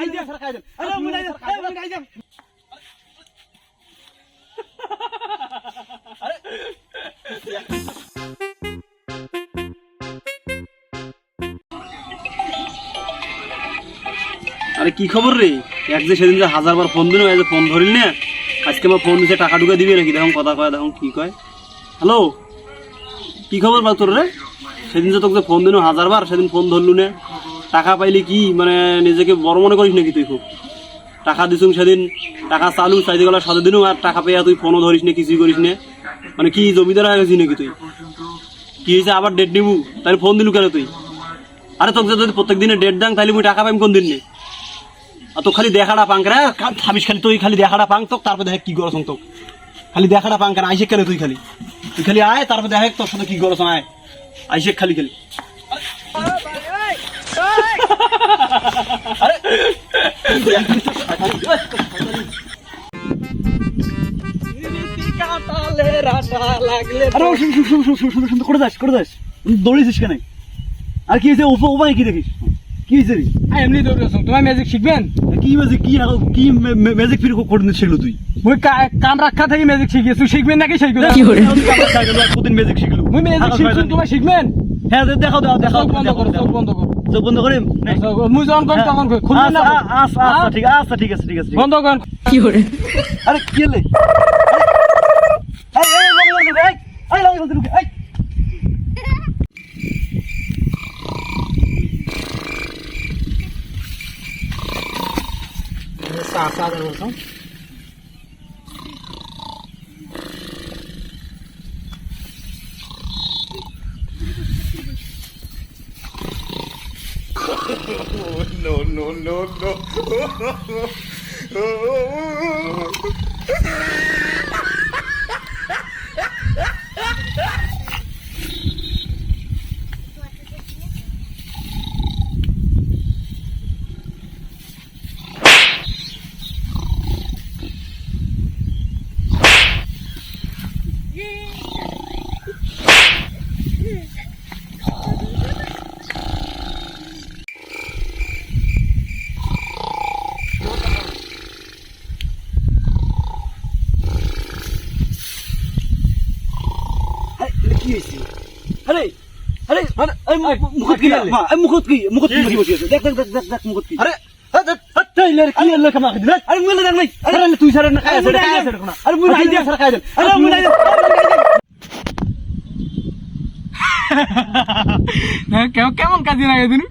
Idea সরকার দেন আরে মুই নাই আইডিয়া আরে কি খবর রে? এক যে সেদিন যে 1000 বার ফোন দিল, এই যে ফোন ধরিল না, আজকে আমার ফোন দিছে টাকা ঢুকে দিবি নাকি? দেখুন কথা কয়, দেখুন কি কয়। হ্যালো, কি খবর বল তোর রে? সেদিন যে তোকে যে ফোন দিল 1000 বার, সেদিন ফোন ধরলু না, টাকা পাইলি কি মানে নিজেকে বড় মনে করিস নাকি? তুই খুব টাকা দিছুম সেদিন, টাকা চালু চাইতে গেলে 7 দিনও আর টাকা পেয়ে তুই ফোনও ধরিস না, কিছুই করিস না, মানে কি জমিদার হয়ে গেছিস নাকি তুই? কি হয়েছে আবার ডেট নিবু? তাহলে ফোন দিলু কেন তুই? আরে তোকে যদি প্রত্যেক দিনে ডেট দাং তাহলে মুই টাকা পাইম কোন দিন নে? আর তো খালি দেখাটা পাঙ্করা থামিস, খালি তুই খালি দেখাটা পাঙ্ক তোক, তারপর দেখ কি করছ তোক। খালি দেখাটা পাঙ্কার আইসে কেন তুই খালি আয়, তারপর দেখ তোর সাথে কি করছ। আয় আইসে খালি করে যাস দৌড়েছিস কেন? আর কি হয়েছে? উপায় কি দেখিস? কি হয়েছে? এমনি দৌড়েছ, তোমার ম্যাজিক শিখবেন? কি ম্যাজিক? কি ম্যাজিক ফির করে শিখলো তুই? মুই কান রাখা থেকে ম্যাজিক শিখিয়েছ, তুই শিখবেন নাকি? শিখবেন কতদিন ম্যাজিক শিখলো? মুই ম্যাজিক শিখছি, তোমার শিখবেন? হ্যাঁ দেখাও চোখ বন্ধ করো, চোখ বন্ধ করো। চোখ বন্ধ করে মুই যখন করি তখন কই, খুলবেন না? আচ্ছা ঠিক আছে বন্ধ করেন। আরে কি হলে? কি হয়েছে? আরে আরে মুখত কি? মুখত কি বসিয়েছে? দেখ মুখত কি? আরে কি এলে কামা দিল? আরে মুলে দেখ নাই। আরে তুই সারা না খায় আছে না। আরে মুই আইডিয়া সারা খায় দেন। আরে মুই কেমন কাজে লাগে তুমি?